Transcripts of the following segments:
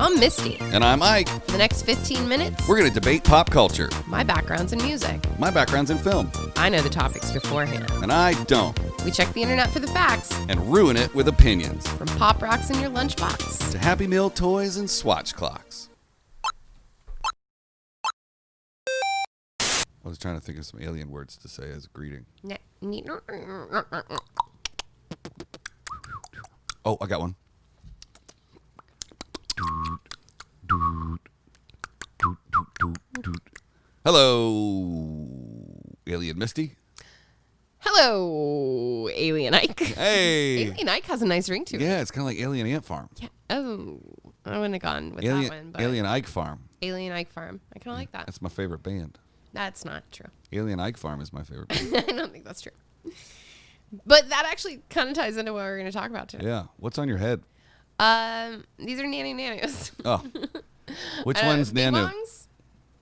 I'm Misty. And I'm Ike. For the next 15 minutes, We're going to debate pop culture. my background's in music. My background's in film. I know the topics beforehand. And I don't. We check the internet for the facts, And ruin it with opinions. from pop rocks in your lunchbox. To Happy Meal toys and Swatch clocks. I was trying to think of some alien words to say as a greeting. Oh, I got one. Hello, Alien Misty. Hello, Alien Ike. Hey. Alien Ike has a nice ring to it. Yeah, it's kind of like Alien Ant Farm. Yeah. Oh, I wouldn't have gone with Alien, that one. But Alien Ike Farm. Alien Ike Farm. I kind of like that. That's my favorite band. That's not true. Alien Ike Farm is my favorite band. I don't think that's true. But that actually kind of ties into what we're going to talk about today. Yeah. What's on your head? These are nanus. Oh. Which one's Bing nanu? bongs?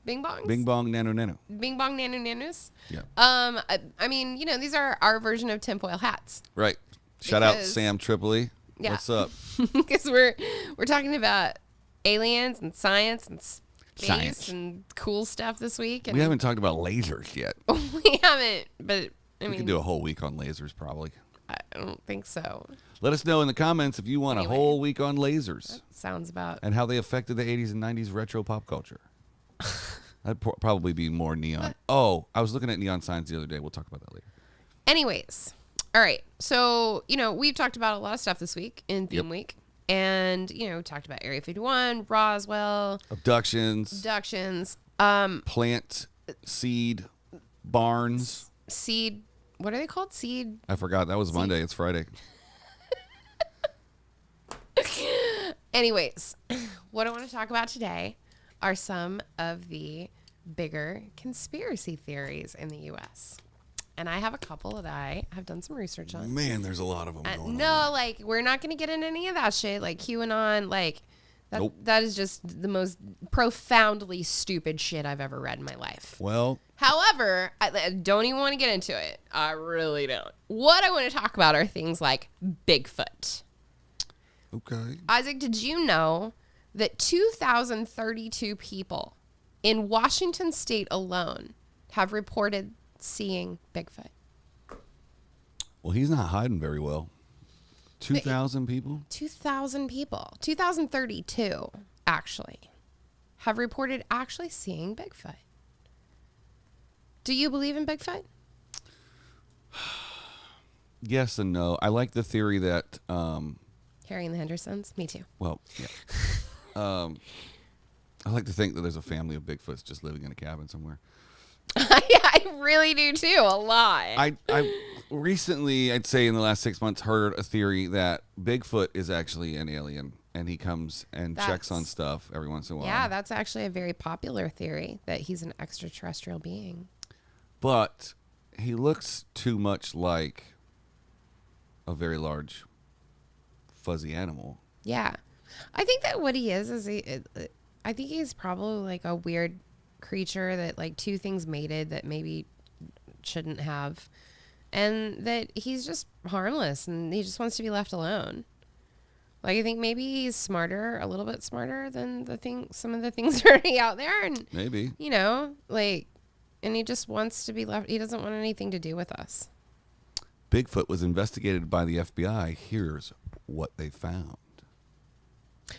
Bing bongs? Bing bong nanu nanu. Bing bong nanus. Yeah. I mean, you know, these are our version of tinfoil hats. Right. Shout out Because- Sam Tripoli. Yeah. What's up? Because we're talking about aliens and science and space Science. and cool stuff this week. And We haven't talked about lasers yet. we haven't, but I We mean, could do a whole week on lasers probably. I don't think so. Let us know in the comments if you want Anyway. a whole week on lasers Sounds about and how they affected the 80s and 90s retro pop culture. That'd probably be more neon. Oh, I was looking at neon signs the other day. We'll talk about that later. Anyways, all right. So, you know, we've talked about a lot of stuff this week in Theme Week. And, you know, we talked about Area 51, Roswell, Abductions, plant, seed, barns. seed. What are they called? Seed. I forgot. That was Monday. It's Friday. Anyways, what I want to talk about today are some of the bigger conspiracy theories in the U.S. And I have a couple that I have done some research on. Man, there's a lot of them going on. No, like, we're not going to get into any of that shit. Like, QAnon, like, that, Nope. that is just the most profoundly stupid shit I've ever read in my life. Well, However, I don't even want to get into it. I really don't. What I want to talk about are things like Bigfoot. okay. Isaac, did you know that 2,032 people in Washington state alone have reported seeing Bigfoot? Well, he's not hiding very well. 2,000 people? 2,000 people. 2,032, actually, have reported actually seeing Bigfoot. Do you believe in Bigfoot? Yes and no. I like the theory that, Harry and the Hendersons? Me too. well, yeah. I like to think that there's a family of Bigfoots just living in a cabin somewhere. Yeah, I really do too. A lot. I recently, I'd say in the last 6 months, heard a theory that Bigfoot is actually an alien and he comes and checks on stuff every once in a while. Yeah, that's actually a very popular theory that he's an extraterrestrial being. But he looks too much like a very large, fuzzy animal. Yeah. I think that what he is I think he's probably like a weird creature that like two things mated that maybe shouldn't have. And that he's just harmless and he just wants to be left alone. Like, I think maybe he's a little bit smarter than some of the things already out there. And, Maybe. you know, like, and he just wants to be left. He doesn't want anything to do with us. Bigfoot was investigated by the FBI. Here's what they found.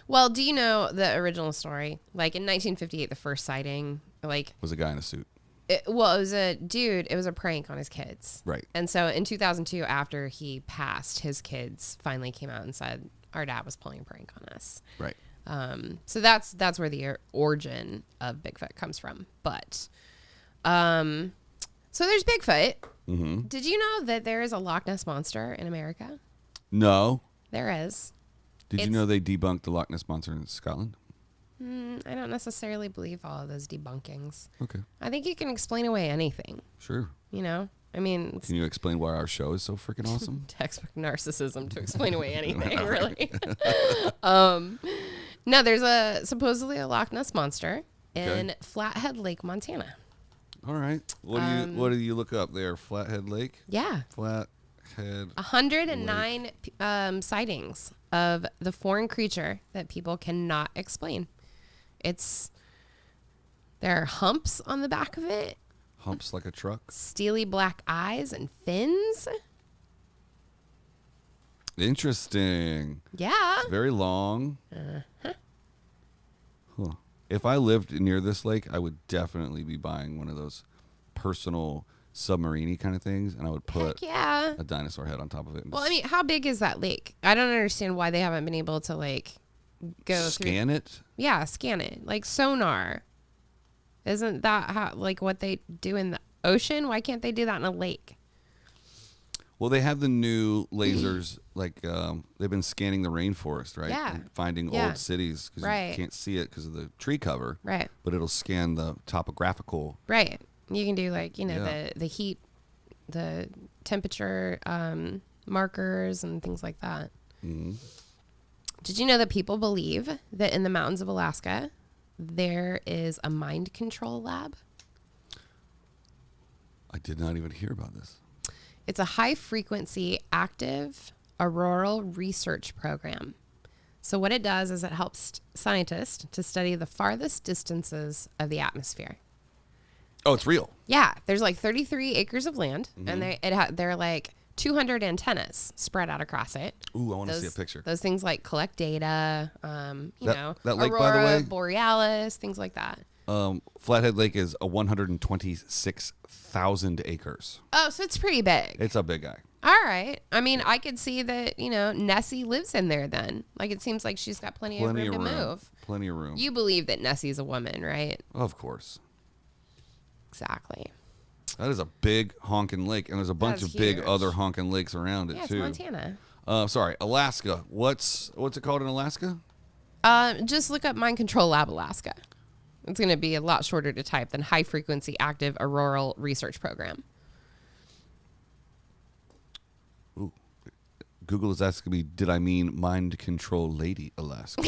Well, do you know the original story? Like, in 1958, the first sighting, like, Was a guy in a suit. it was a dude. It was a prank on his kids. Right. And so in 2002, after he passed, his kids finally came out and said, our dad was pulling a prank on us. Right. So that's where the origin of Bigfoot comes from. But, so there's Bigfoot. Mm-hmm. Did you know that there is a Loch Ness Monster in America? No. There is. Did you know they debunked the Loch Ness Monster in Scotland? I don't necessarily believe all of those debunkings. Okay. I think you can explain away anything, Sure. you know? I mean, it's Can you explain why our show is so freaking awesome? textbook narcissism to explain away anything, really. No, there's supposedly a Loch Ness Monster in Flathead Lake, Montana. All right. What do you look up there? Flathead Lake? Yeah. Flathead Blackhead. 109 sightings of the foreign creature that people cannot explain. There are humps on the back of it. Humps like a truck. Steely black eyes and fins. Interesting. Yeah. It's very long. Uh-huh. Huh. If I lived near this lake, I would definitely be buying one of those personal submarine kind of things, and I would put a dinosaur head on top of it. Well, I mean, how big is that lake? I don't understand why they haven't been able to like go scan it. Yeah, scan it like sonar. Isn't that how like what they do in the ocean? Why can't they do that in a lake? Well, they have the new lasers. Like they've been scanning the rainforest, right? Yeah. And finding old cities because you can't see it because of the tree cover. Right. But it'll scan the topographical. Right. You can do like the heat, the temperature markers and things like that. Mm-hmm. Did you know that people believe that in the mountains of Alaska there is a mind control lab? I did not even hear about this. It's a high-frequency, active auroral research program. So what it does is it helps scientists to study the farthest distances of the atmosphere. Oh, it's real. Yeah, there's like 33 acres of land, and they're like 200 antennas spread out across it. Ooh, I want to see a picture. Those things like collect data, that lake, Aurora, by the way? Borealis, things like that. Flathead Lake is 126,000 acres. Oh, so it's pretty big. It's a big guy. All right. I mean, I could see that, Nessie lives in there then. Like, it seems like she's got plenty of room to move. Plenty of room. You believe that Nessie's a woman, right? Of course. Exactly. That is a big honking lake, and there's a bunch of big other honking lakes around it, too. Yeah, it's Montana. Sorry, Alaska. What's it called in Alaska? Just look up Mind Control Lab Alaska. It's going to be a lot shorter to type than High Frequency Active Auroral Research Program. Ooh. Google is asking me, did I mean Mind Control Lady Alaska?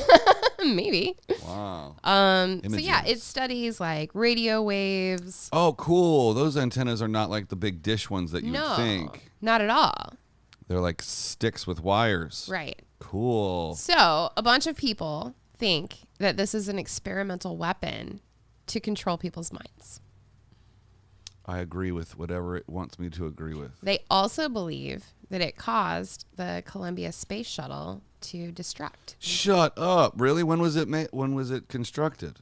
Maybe. Wow. So yeah, it studies like radio waves. Oh, cool. Those antennas are not like the big dish ones that you would think. Not at all. They're like sticks with wires. Right. Cool. So a bunch of people think that this is an experimental weapon to control people's minds. I agree with whatever it wants me to agree with. They also believe that it caused the Columbia space shuttle to destruct. Shut up. Really? When was it when was it constructed?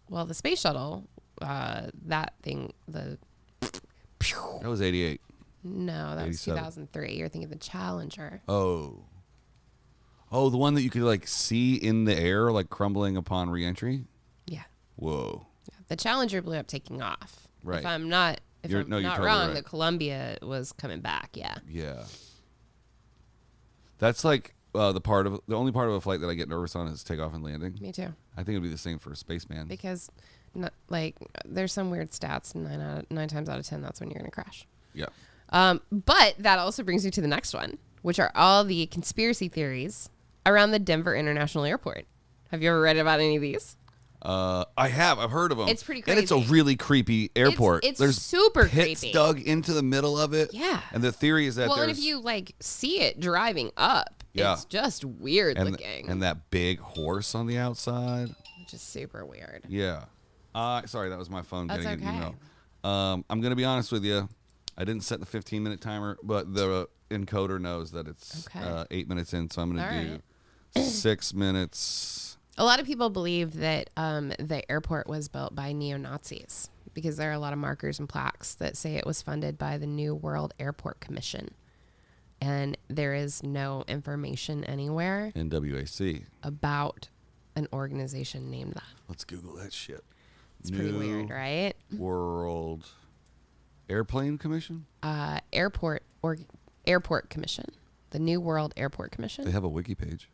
Well, the space shuttle, that thing, That was 88. No, that was 87. 2003. You're thinking the Challenger. Oh, the one that you could like see in the air, like crumbling upon reentry? Yeah. Whoa. Yeah. The Challenger blew up taking off. Right. If I'm not You're wrong, totally right. the Columbia was coming back. Yeah. Yeah. That's like the only part of a flight that I get nervous on is takeoff and landing. Me too. I think it'd be the same for a spaceman. Because, there's some weird stats. 9 times out of 10, that's when you're gonna crash. Yeah. But that also brings you to the next one, which are all the conspiracy theories around the Denver International Airport. Have you ever read about any of these? I have. I've heard of them. It's pretty crazy. And it's a really creepy airport. It's There's super pits creepy. dug into the middle of it. Yeah. And the theory is that and if you see it driving up, it's just weird looking. And that big horse on the outside. Just super weird. Yeah. Sorry, that was my phone That's getting an okay. email. I'm going to be honest with you. I didn't set the 15-minute timer, but the encoder knows that it's 8 minutes in, so I'm going to do 6 minutes. A lot of people believe that the airport was built by neo-Nazis because there are a lot of markers and plaques that say it was funded by the New World Airport Commission. And there is no information anywhere NWAC about an organization named that. Let's Google that shit. It's pretty weird, right? World Airplane Commission? Airport Commission. The New World Airport Commission. They have a wiki page.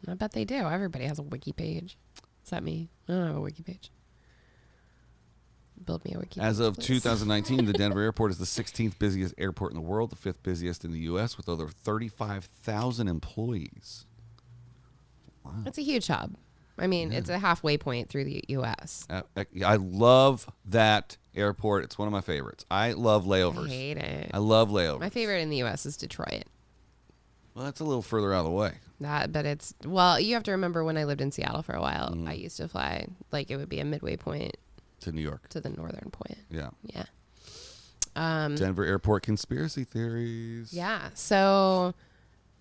I bet they do. Everybody has a wiki page. Is that me? I don't have a wiki page. Build me a wiki page. As of please. 2019, the Denver airport is the 16th busiest airport in the world, the 5th busiest in the U.S., with over 35,000 employees. Wow. It's a huge hub. I mean, it's a halfway point through the U.S. I love that airport. It's one of my favorites. I love layovers. I hate it. I love layovers. My favorite in the U.S. is Detroit. Well, that's a little further out of the way. Well, you have to remember when I lived in Seattle for a while, I used to fly, like it would be a midway point. To New York. To the northern point. Yeah. Yeah. Denver airport conspiracy theories. Yeah. So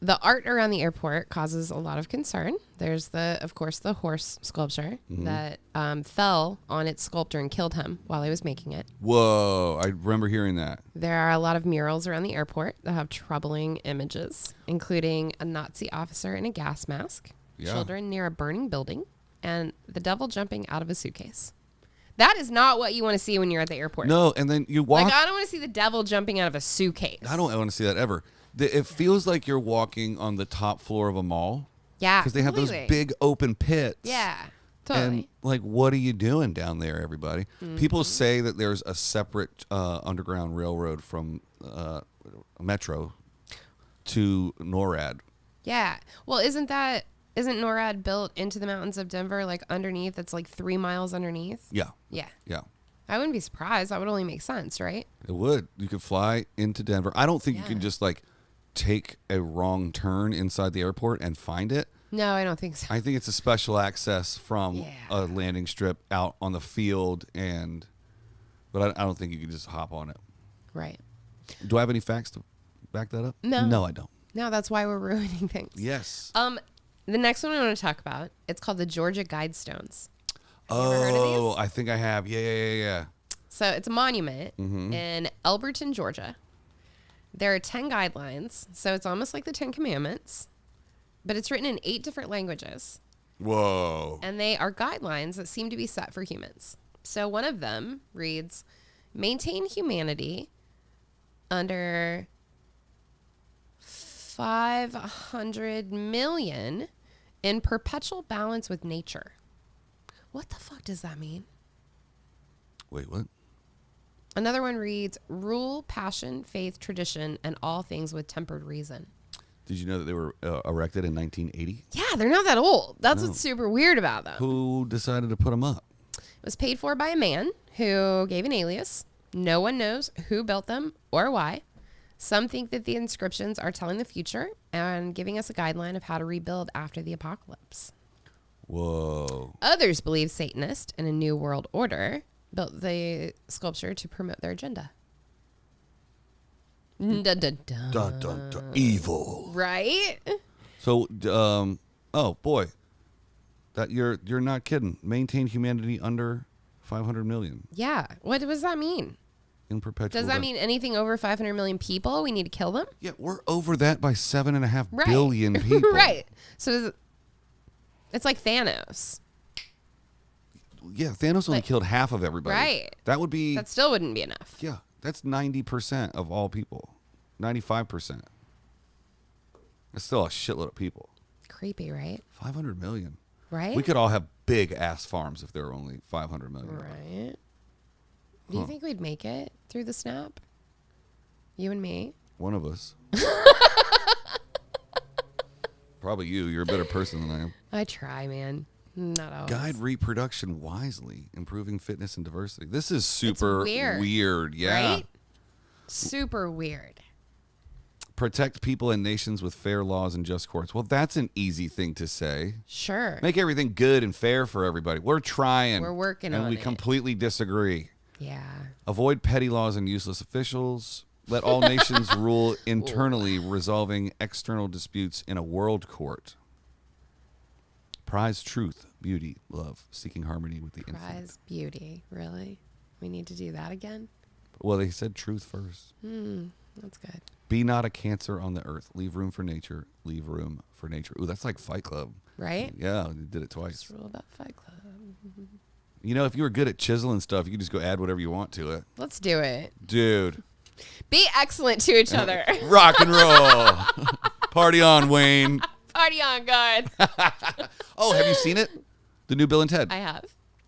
the art around the airport causes a lot of concern. There's of course, the horse sculpture that fell on its sculptor and killed him while he was making it. Whoa. I remember hearing that. There are a lot of murals around the airport that have troubling images, including a Nazi officer in a gas mask, children near a burning building, and the devil jumping out of a suitcase. That is not what you want to see when you're at the airport. No, and then you walk. Like, I don't want to see the devil jumping out of a suitcase. I don't want to see that ever. It feels like you're walking on the top floor of a mall. Yeah. Because they have those big open pits. Yeah, totally. And, like, what are you doing down there, everybody? People say that there's a separate underground railroad from Metro to NORAD. Yeah. Well, isn't NORAD built into the mountains of Denver, like underneath? That's like 3 miles underneath. Yeah. Yeah. Yeah. I wouldn't be surprised. That would only make sense, right? It would. You could fly into Denver. I don't think you can just like take a wrong turn inside the airport and find it. No, I don't think so. I think it's a special access from a landing strip out on the field, but I don't think you can just hop on it. Right. Do I have any facts to back that up? No. No, I don't. No, that's why we're ruining things. Yes. The next one I want to talk about, it's called the Georgia Guidestones. Oh, I think I have. Yeah. So it's a monument in Elberton, Georgia. There are 10 guidelines, so it's almost like the 10 Commandments, but it's written in 8 different languages. Whoa. And they are guidelines that seem to be set for humans. So one of them reads, maintain humanity under 500 million in perpetual balance with nature. What the fuck does that mean? Wait, what? Another one reads, rule, passion, faith, tradition, and all things with tempered reason. Did you know that they were erected in 1980? Yeah, they're not that old. That's what's super weird about them. Who decided to put them up? It was paid for by a man who gave an alias. No one knows who built them or why. Some think that the inscriptions are telling the future and giving us a guideline of how to rebuild after the apocalypse. Whoa. Others believe Satanists in a new world order built the sculpture to promote their agenda. Dun, dun, dun. Dun, dun, dun. Evil. Right? So, oh boy, that you're not kidding. Maintain humanity under 500 million Yeah. What does that mean? in perpetual. Does that mean anything over 500 million people, we need to kill them? Yeah, we're over that by 7.5 billion people. Right. So it's like Thanos. Yeah, Thanos only killed half of everybody. Right. That would be. That still wouldn't be enough. Yeah, that's 90% of all people. 95%. That's still a shitload of people. Creepy, right? 500 million. Right? We could all have big ass farms if there were only 500 million. Right. Do you think we'd make it through the snap? You and me? One of us. Probably you. You're a better person than I am. I try, man. Not always. Guide reproduction wisely, improving fitness and diversity. This is super weird. Yeah. Right? Super weird. Protect people and nations with fair laws and just courts. Well, that's an easy thing to say. Sure. Make everything good and fair for everybody. We're trying. We're working on it. And we completely disagree. Yeah. Avoid petty laws and useless officials. Let all nations rule internally, resolving external disputes in a world court. Prize truth, beauty, love, seeking harmony with the infinite. Prize beauty. Really? We need to do that again? Well, they said truth first. That's good. Be not a cancer on the earth. Leave room for nature. Leave room for nature. Ooh, that's like Fight Club. Right? Yeah, they did it twice. Just rule about Fight Club. You know, if you were good at chiseling stuff, you could just go add whatever you want to it. Let's do it. Dude. Be excellent to each other. Rock and roll. Party on, Wayne. Party on, God. Oh, have you seen it? The new Bill and Ted. I have.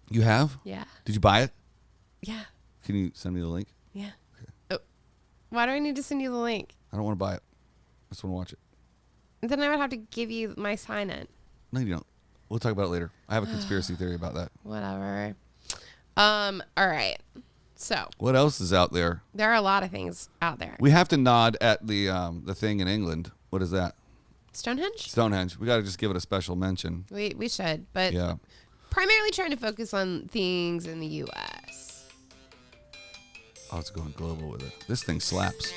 You have? Yeah. Did you buy it? Yeah. Can you send me the link? Yeah. Oh. Why do I need to send you the link? I don't want to buy it. I just want to watch it. Then I would have to give you my sign-in. No, you don't. We'll talk about it later. I have a conspiracy theory about that. Whatever. All right. So what else is out there? There are a lot of things out there. We have to nod at the thing in England. What is that? Stonehenge? Stonehenge. We got to just give it a special mention. We should, but primarily trying to focus on things in the U.S. Oh, it's going global with it. This thing slaps.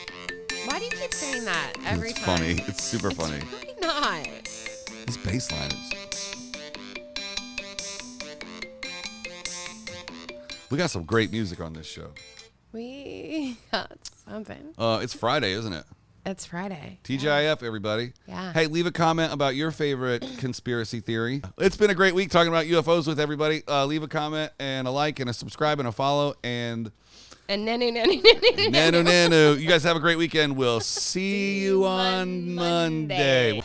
Why do you keep saying that every time? It's funny. It's super funny. It's really not. This bass line is... We got some great music on this show. We got something. It's Friday, isn't it? It's Friday. TGIF, everybody. Yeah. Hey, leave a comment about your favorite conspiracy theory. It's been a great week talking about UFOs with everybody. Leave a comment and a like and a subscribe and a follow and nanu. Nanu. You guys have a great weekend. We'll see you on Monday.